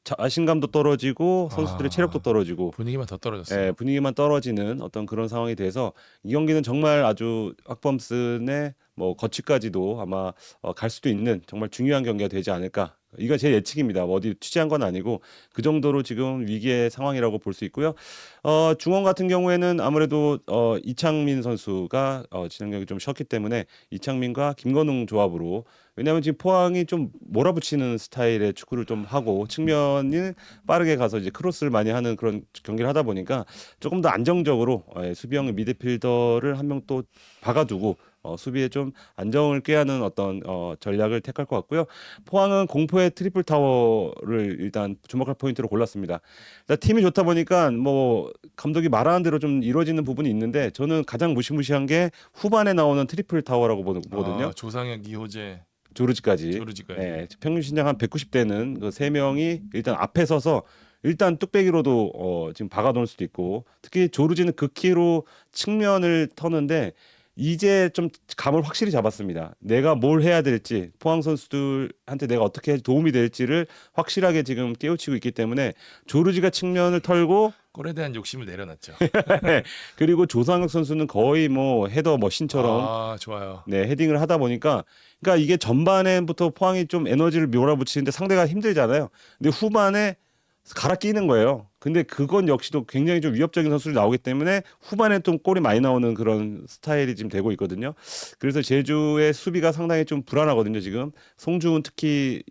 [SPEAKER 2] 자신감도 떨어지고 선수들의 체력도 떨어지고
[SPEAKER 1] 분위기만 더 떨어졌어요.
[SPEAKER 2] 분위기만 떨어지는 어떤 그런 상황이 돼서 이 경기는 정말 아주 학범슨의 거치까지도 아마 갈 수도 있는 정말 중요한 경기가 되지 않을까 이거 제 예측입니다. 뭐 어디 취재한 건 아니고 그 정도로 지금 위기의 상황이라고 볼 수 있고요. 중원 같은 경우에는 아무래도 이창민 선수가 지난 경기 좀 쉬었기 때문에 이창민과 김건웅 조합으로 왜냐하면 지금 포항이 좀 몰아붙이는 스타일의 축구를 좀 하고 측면이 빠르게 가서 이제 크로스를 많이 하는 그런 경기를 하다 보니까 조금 더 안정적으로 수비형 미드필더를 한 명 또 박아두고 수비에 좀 안정을 꾀하는 어떤 전략을 택할 것 같고요. 포항은 공포의 트리플 타워를 일단 주목할 포인트로 골랐습니다. 일단 팀이 좋다 보니까 뭐 감독이 말하는 대로 좀 이루어지는 부분이 있는데 저는 가장 무시무시한 게 후반에 나오는 트리플 타워라고 보거든요.
[SPEAKER 1] 조상혁, 이호재,
[SPEAKER 2] 조르지까지.
[SPEAKER 1] 조르지까지.
[SPEAKER 2] 네, 평균 신장 한 190대는 그 세 명이 일단 앞에 서서 일단 뚝배기로도 지금 박아놓을 수도 있고 특히 조르지는 극히로 측면을 터는데 이제 좀 감을 확실히 잡았습니다. 내가 뭘 해야 될지 포항 선수들한테 내가 어떻게 도움이 될지를 확실하게 지금 깨우치고 있기 때문에 조르지가 측면을 털고
[SPEAKER 1] 골에 대한 욕심을 내려놨죠.
[SPEAKER 2] 그리고 조상혁 선수는 거의 뭐 헤더 머신처럼
[SPEAKER 1] 아, 좋아요.
[SPEAKER 2] 네, 헤딩을 하다 보니까 그러니까 이게 전반에부터 포항이 좀 에너지를 몰아붙이는데 상대가 힘들잖아요. 근데 후반에 갈아 끼는 거예요. 근데 그건 역시도 굉장히 좀 위협적인 선수들이 나오기 때문에 후반에 좀 골이 많이 나오는 그런 스타일이 지금 되고 있거든요. 그래서 제주의 수비가 상당히 좀 불안하거든요. 지금 송주훈 특히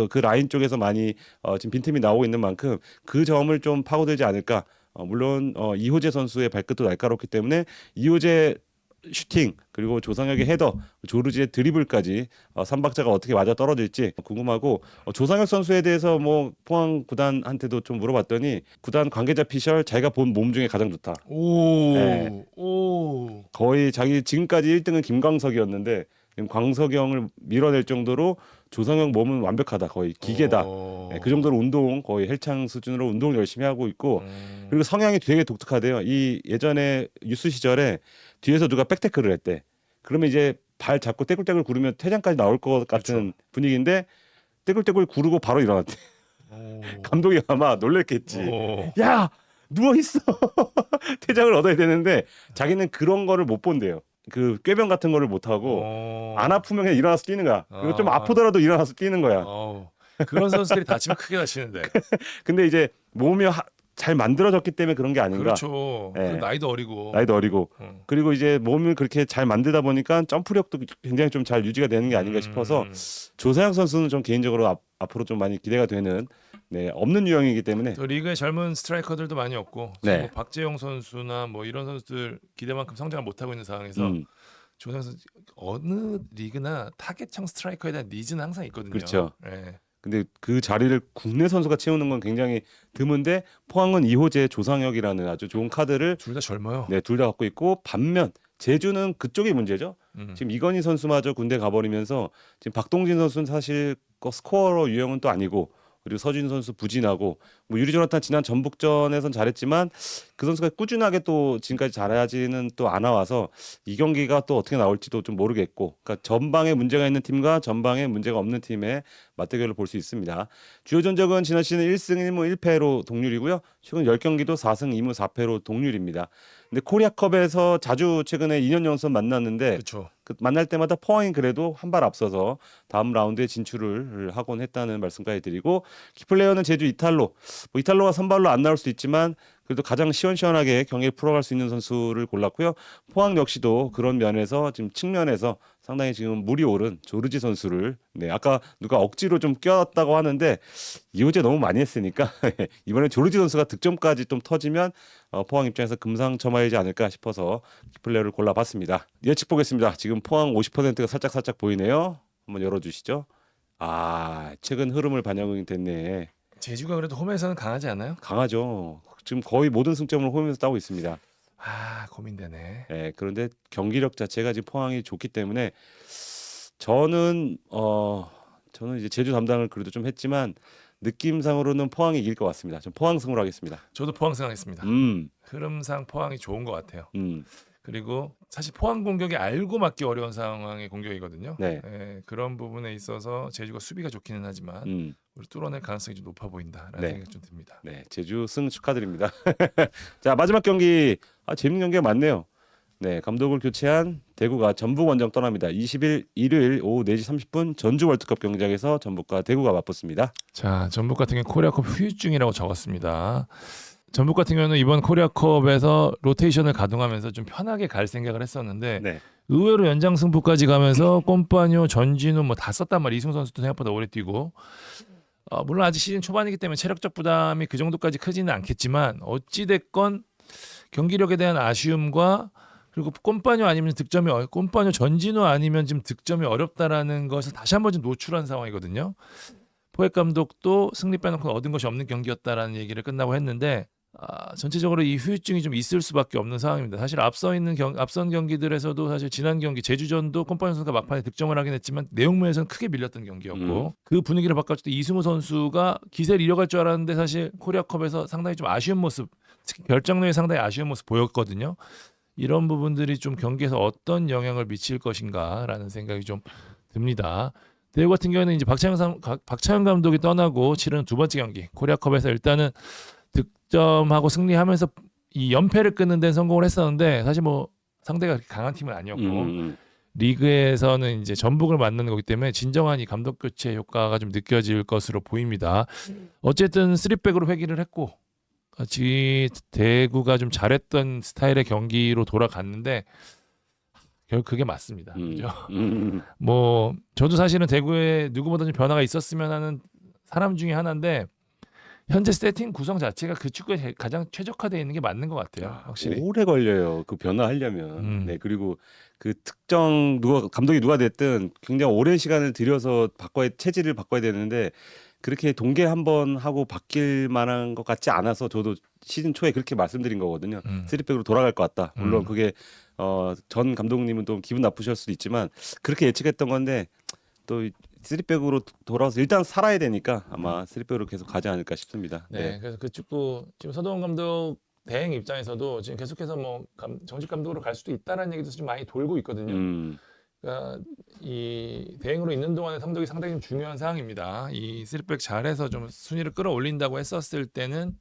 [SPEAKER 2] 그 라인 쪽에서 많이 지금 빈틈이 나오고 있는 만큼 그 점을 좀 파고들지 않을까. 물론 이호재 선수의 발끝도 날카롭기 때문에 이호재 슈팅 그리고 조상혁의 헤더, 조르지의 드리블까지 삼박자가 어떻게 맞아 떨어질지 궁금하고 조상혁 선수에 대해서 뭐 포항 구단한테도 좀 물어봤더니 구단 관계자 피셜 자기가 본 몸 중에 가장 좋다.
[SPEAKER 1] 오,
[SPEAKER 2] 네.
[SPEAKER 1] 오.
[SPEAKER 2] 거의 자기 지금까지 1등은 김광석이었는데 지금 광석형을 밀어낼 정도로 조상혁 몸은 완벽하다. 거의 기계다. 네, 그 정도로 운동 거의 헬창 수준으로 운동을 열심히 하고 있고 그리고 성향이 되게 독특하대요. 이 예전에 유스 시절에 뒤에서 누가 백태클을 했대. 그러면 이제 발 잡고 떼굴떼굴 구르면 퇴장까지 나올 것 같은
[SPEAKER 1] 그렇죠.
[SPEAKER 2] 분위기인데 떼굴떼굴 구르고 바로 일어났대.
[SPEAKER 1] 오.
[SPEAKER 2] 감독이 아마 놀랬겠지.
[SPEAKER 1] 오.
[SPEAKER 2] 야 누워 있어. 퇴장을 얻어야 되는데 자기는 그런 거를 못 본대요. 그 꾀병 같은 거를 못 하고
[SPEAKER 1] 오.
[SPEAKER 2] 안 아프면 그냥 일어나서 뛰는 거야. 그리고 좀
[SPEAKER 1] 아.
[SPEAKER 2] 아프더라도 일어나서 뛰는 거야.
[SPEAKER 1] 어우, 그런 선수들이 다치면 크게 다치는데.
[SPEAKER 2] 근데 이제 몸이 잘 만들어졌기 때문에 그런 게 아닌가.
[SPEAKER 1] 그렇죠.
[SPEAKER 2] 네.
[SPEAKER 1] 그 나이도 어리고.
[SPEAKER 2] 나이도 어리고 그리고 이제 몸을 그렇게 잘 만들다 보니까 점프력도 굉장히 좀 잘 유지가 되는 게 아닌가 싶어서 조상혁 선수는 좀 개인적으로 앞으로 좀 많이 기대가 되는 없는 유형이기 때문에
[SPEAKER 1] 또 리그에 젊은 스트라이커들도 많이 없고
[SPEAKER 2] 네.
[SPEAKER 1] 뭐 박재용 선수나 뭐 이런 선수들 기대만큼 성장을 못 하고 있는 상황에서 조상혁 선수 어느 리그나 타겟형 스트라이커에 대한 니즈는 항상 있거든요.
[SPEAKER 2] 그렇죠.
[SPEAKER 1] 네.
[SPEAKER 2] 근데 그 자리를 국내 선수가 채우는 건 굉장히 드문데 포항은 이호재, 조상혁이라는 아주 좋은 카드를
[SPEAKER 1] 둘 다 젊어요.
[SPEAKER 2] 둘 다 갖고 있고 반면 제주는 그쪽이 문제죠. 지금 이건희 선수마저 군대 가버리면서 지금 박동진 선수는 사실 스코어러 유형은 또 아니고 그리고 서진 선수 부진하고 뭐 유리 조나탄 지난 전북전에선 잘했지만 그 선수가 꾸준하게 또 지금까지 잘하지는 또 안 나와서 이 경기가 또 어떻게 나올지도 좀 모르겠고 그러니까 전방에 문제가 있는 팀과 전방에 문제가 없는 팀의 맞대결을 볼 수 있습니다. 주요 전적은 지난 시즌 1승 1무 1패로 동률이고요. 최근 10경기도 4승 2무 4패로 동률입니다. 근데 코리아컵에서 자주 최근에 2년 연속 만났는데
[SPEAKER 1] 그렇죠.
[SPEAKER 2] 그 만날 때마다 포항이 그래도 한 발 앞서서 다음 라운드에 진출을 하곤 했다는 말씀까지 드리고 키플레이어는 제주 이탈로 뭐 이탈로가 선발로 안 나올 수도 있지만 그래도 가장 시원시원하게 경기를 풀어갈 수 있는 선수를 골랐고요. 포항 역시도 그런 면에서 지금 측면에서 상당히 지금 물이 오른 조르지 선수를 아까 누가 억지로 좀 껴왔다고 하는데 이호재 너무 많이 했으니까 이번에 조르지 선수가 득점까지 좀 터지면 포항 입장에서 금상첨화이지 않을까 싶어서 키플레이어를 골라봤습니다. 예측 보겠습니다. 지금 포항 50%가 살짝 보이네요. 한번 열어주시죠. 최근 흐름을 반영이 됐네.
[SPEAKER 1] 제주가 그래도 홈에서는 강하지 않아요?
[SPEAKER 2] 강하죠. 지금 거의 모든 승점을 홈에서 따고 있습니다.
[SPEAKER 1] 고민되네.
[SPEAKER 2] 그런데 경기력 자체가 지금 포항이 좋기 때문에 저는 이제 제주 담당을 그래도 좀 했지만 느낌상으로는 포항이 이길 것 같습니다. 전 포항승으로 하겠습니다.
[SPEAKER 1] 저도 포항승 하겠습니다. 흐름상 포항이 좋은 것 같아요. 그리고 사실 포항 공격이 알고 막기 어려운 상황의 공격이거든요.
[SPEAKER 2] 네.
[SPEAKER 1] 그런 부분에 있어서 제주가 수비가 좋기는 하지만 우리 뚫어낼 가능성이 좀 높아 보인다라는
[SPEAKER 2] 네.
[SPEAKER 1] 생각이 좀 듭니다.
[SPEAKER 2] 네, 제주 승 축하드립니다. 자, 마지막 경기 재밌는 경기가 많네요. 네, 감독을 교체한 대구가 전북 원정 떠납니다. 20일 일요일 오후 4시 30분 전주 월드컵 경기장에서 전북과 대구가 맞붙습니다.
[SPEAKER 1] 자, 전북 같은 경우는 코리아컵 후유증이라고 적었습니다. 전북 같은 경우는 이번 코리아컵에서 로테이션을 가동하면서 좀 편하게 갈 생각을 했었는데
[SPEAKER 2] 네.
[SPEAKER 1] 의외로 연장 승부까지 가면서 꼼파뇨, 전진우 뭐 다 썼단 말이에요. 이승우 선수도 생각보다 오래 뛰고 물론 아직 시즌 초반이기 때문에 체력적 부담이 그 정도까지 크지는 않겠지만 어찌 됐건 경기력에 대한 아쉬움과 그리고 꼼파뇨 아니면 꼼파뇨 전진우 아니면 지금 득점이 어렵다라는 것을 다시 한번 좀 노출한 상황이거든요. 포획 감독도 승리 빼놓고 얻은 것이 없는 경기였다라는 얘기를 끝나고 했는데 전체적으로 이 후유증이 좀 있을 수밖에 없는 상황입니다. 사실 앞선 경기들에서도 사실 지난 경기 제주전도 콤파니 선수가 막판에 득점을 하긴 했지만 내용면에서는 크게 밀렸던 경기였고 그 분위기를 바꿔줄 때 이승우 선수가 기세를 이어갈 줄 알았는데 사실 코리아컵에서 상당히 좀 아쉬운 모습, 특히 결정력에 상당히 아쉬운 모습 보였거든요. 이런 부분들이 좀 경기에서 어떤 영향을 미칠 것인가라는 생각이 좀 듭니다. 대구 같은 경우에는 이제 박찬영 감독이 떠나고 치르는 두 번째 경기 코리아컵에서 일단은 득점하고 승리하면서 이 연패를 끊는 데는 성공을 했었는데 사실 뭐 상대가 그렇게 강한 팀은 아니었고 리그에서는 이제 전북을 만나는 거기 때문에 진정한 이 감독 교체 효과가 좀 느껴질 것으로 보입니다. 어쨌든 3백으로 회귀를 했고 같이 대구가 좀 잘했던 스타일의 경기로 돌아갔는데 결국 그게 맞습니다. 그죠? 뭐 저도 사실은 대구에 누구보다 좀 변화가 있었으면 하는 사람 중에 하나인데 현재 세팅 구성 자체가 그 축구에 가장 최적화되어 있는 게 맞는 것 같아요. 확실히.
[SPEAKER 2] 오래 걸려요. 그 변화하려면. 네, 그리고 그 특정 감독이 누가 됐든 굉장히 오랜 시간을 들여서 체질을 바꿔야 되는데 그렇게 동계 한번 하고 바뀔 만한 것 같지 않아서 저도 시즌 초에 그렇게 말씀드린 거거든요. 3백으로 돌아갈 것 같다. 물론 그게 전 감독님은 또 기분 나쁘실 수도 있지만 그렇게 예측했던 건데 또 3백으로 돌아와서 일단 살아야 되니까 아마 3백으로 계속 가지 않을까 싶습니다.
[SPEAKER 1] 네, 그래서 그 축구 지금 서동원 감독 대행 입장에서도 지금 계속해서 뭐 정식 감독으로 갈 수도 있다라는 얘기도 좀 많이 돌고 있거든요. 그러니까 이 대행으로 있는 동안에 감독이 상당히 좀 중요한 사항입니다. 이 3백 잘해서 좀 순위를 끌어올린다고 했었을 때는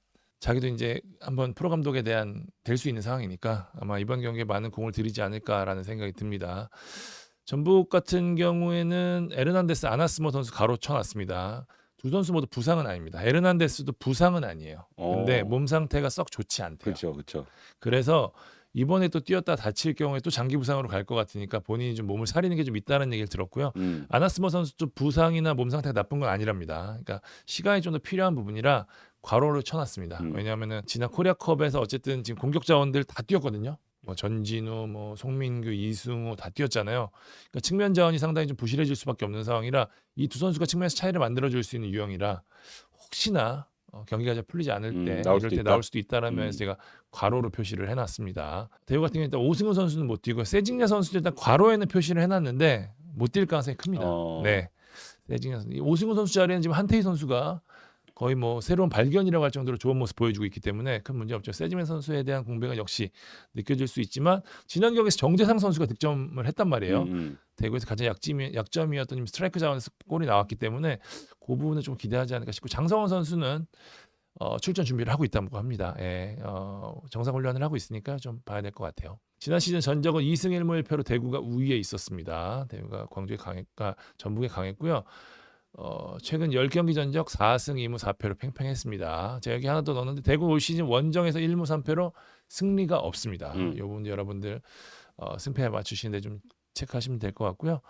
[SPEAKER 1] 자기도 이제 한번 프로 감독에 대한 될 수 있는 상황이니까 아마 이번 경기에 많은 공을 들이지 않을까라는 생각이 듭니다. 전북 같은 경우에는 에르난데스, 아나스모 선수 가로 쳐놨습니다. 두 선수 모두 부상은 아닙니다. 에르난데스도 부상은 아니에요. 근데 몸 상태가 썩 좋지 않대요.
[SPEAKER 2] 그렇죠.
[SPEAKER 1] 그래서 이번에 또 뛰었다 다칠 경우에 또 장기 부상으로 갈 것 같으니까 본인이 좀 몸을 사리는 게 좀 있다는 얘기를 들었고요. 아나스모 선수도 부상이나 몸 상태가 나쁜 건 아니랍니다. 그러니까 시간이 좀 더 필요한 부분이라 과로를 쳐놨습니다. 왜냐하면은 지난 코리아컵에서 어쨌든 지금 공격 자원들 다 뛰었거든요. 뭐 전진우, 뭐 송민규, 이승우 다 뛰었잖아요. 그러니까 측면 자원이 상당히 좀 부실해질 수밖에 없는 상황이라 이 두 선수가 측면에서 차이를 만들어줄 수 있는 유형이라 혹시나 경기가 잘 풀리지 않을 때 이럴 때 나올 수도 있다라는 면에서 제가 과로로 표시를 해놨습니다. 대구 같은 경우는 일단 오승훈 선수는 못 뛰고 세징야 선수도 일단 과로에는 표시를 해놨는데 못 뛸 가능성이 큽니다. 네, 세징야 선수, 오승훈 선수 자리에는 지금 한태희 선수가 거의 뭐 새로운 발견이라고 할 정도로 좋은 모습 보여주고 있기 때문에 큰 문제 없죠. 세지맨 선수에 대한 공백은 역시 느껴질 수 있지만 지난 경기에서 정재상 선수가 득점을 했단 말이에요. 대구에서 가장 약점이었던 스트라이크 자원에서 골이 나왔기 때문에 그 부분을 좀 기대하지 않을까 싶고 장성원 선수는 출전 준비를 하고 있다고 합니다. 예, 정상 훈련을 하고 있으니까 좀 봐야 될 것 같아요. 지난 시즌 전적은 2승 1무 1패로 대구가 우위에 있었습니다. 대구가 광주에 전북에 강했고요. 최근 10경기 전적 4승 2무 4패로 팽팽했습니다. 제가 여기 하나 더 넣었는데 대구 올 시즌 원정에서 1무 3패로 승리가 없습니다. 이 부분 여러분들 승패 맞추시는데 좀 체크하시면 될 것 같고요.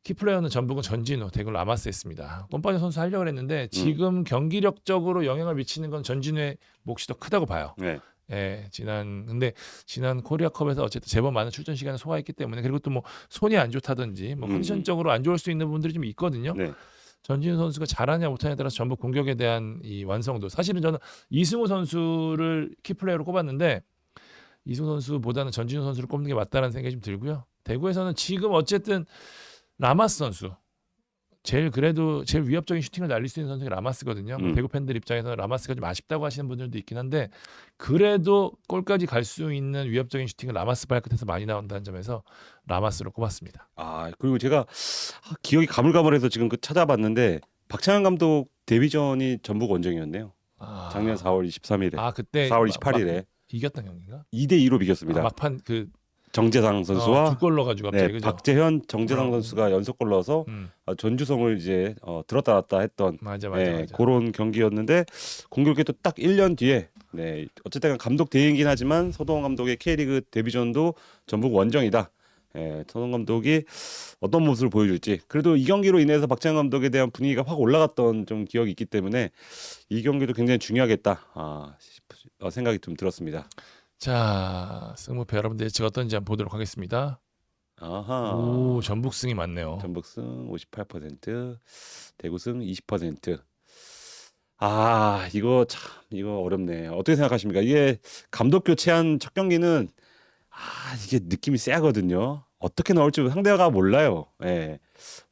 [SPEAKER 1] 키플레이어는 전북은 전진우, 대구는 라마스였습니다. 꼼파뇨 선수 하려고 했는데 지금 경기력적으로 영향을 미치는 건 전진우의 몫이 더 크다고 봐요.
[SPEAKER 2] 네.
[SPEAKER 1] 예, 근데 지난 코리아컵에서 어쨌든 제법 많은 출전 시간을 소화했기 때문에 그리고 또 뭐 손이 안 좋다든지 뭐 컨디션적으로 안 좋을 수 있는 부분들이 좀 있거든요.
[SPEAKER 2] 네.
[SPEAKER 1] 전진우 선수가 잘하냐 못하냐에 따라서 전북 공격에 대한 이 완성도. 사실은 저는 이승우 선수를 키플레이어로 꼽았는데 이승우 선수보다는 전진우 선수를 꼽는 게 맞다는 생각이 좀 들고요. 대구에서는 지금 어쨌든 라마스 선수 제일 위협적인 슈팅을 날릴 수 있는 선수가 라마스거든요. 대구 팬들 입장에서는 라마스가 좀 아쉽다고 하시는 분들도 있긴 한데 그래도 골까지 갈 수 있는 위협적인 슈팅을 라마스 발끝에서 많이 나온다는 점에서 라마스로 꼽았습니다.
[SPEAKER 2] 그리고 제가 기억이 가물가물해서 지금 찾아봤는데 박찬영 감독 데뷔전이 전북 원정이었네요. 작년 4월 23일에.
[SPEAKER 1] 그때
[SPEAKER 2] 4월 28일에.
[SPEAKER 1] 이겼던 경기인가?
[SPEAKER 2] 2대2로 비겼습니다.
[SPEAKER 1] 막판 그
[SPEAKER 2] 정재상 선수와
[SPEAKER 1] 두 골 넣어가지고 갑자기
[SPEAKER 2] 네,
[SPEAKER 1] 그죠?
[SPEAKER 2] 박재현, 정재상 선수가 연속골 넣어서
[SPEAKER 1] 음,
[SPEAKER 2] 전주성을 이제 들었다 놨다 했던
[SPEAKER 1] 맞아.
[SPEAKER 2] 그런 경기였는데 공교롭게 또 딱 1년 뒤에 네, 어쨌든 감독 대행이긴 하지만 서동원 감독의 K리그 데뷔전도 전북 원정이다. 서동원 감독이 어떤 모습을 보여줄지 그래도 이 경기로 인해서 박재현 감독에 대한 분위기가 확 올라갔던 좀 기억이 있기 때문에 이 경기도 굉장히 중요하겠다 생각이 좀 들었습니다.
[SPEAKER 1] 자, 승부패 여러분들 예측 어떤지 한번 보도록 하겠습니다.
[SPEAKER 2] 아하.
[SPEAKER 1] 오, 전북승이 많네요.
[SPEAKER 2] 전북승 58%, 대구승 20%. 아, 이거 어렵네. 어떻게 생각하십니까? 이게 감독 교체한 첫 경기는 이게 느낌이 쎄하거든요. 어떻게 나올지 상대가 몰라요. 예.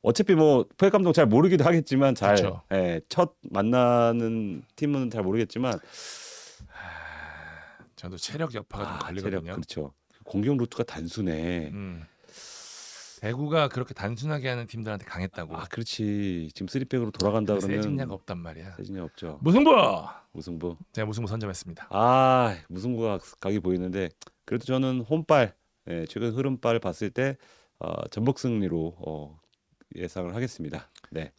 [SPEAKER 2] 어차피 뭐 포획 감독 잘 모르기도 하겠지만
[SPEAKER 1] 그쵸.
[SPEAKER 2] 첫 만나는 팀은 잘 모르겠지만
[SPEAKER 1] 저도 체력 여파가 좀
[SPEAKER 2] 체력,
[SPEAKER 1] 걸리거든요.
[SPEAKER 2] 그렇죠. 공격 루트가 단순해.
[SPEAKER 1] 대구가 그렇게 단순하게 하는 팀들한테 강했다고.
[SPEAKER 2] 그렇지. 지금 3백으로 돌아간다 그러면
[SPEAKER 1] 세징야가 없단 말이야.
[SPEAKER 2] 세징야 없죠.
[SPEAKER 1] 무승부.
[SPEAKER 2] 무승부.
[SPEAKER 1] 제가 무승부 선점했습니다.
[SPEAKER 2] 무승부가 각이 보이는데 그래도 저는 홈빨 최근 흐름빨 봤을 때 전북 승리로 예상을 하겠습니다. 네.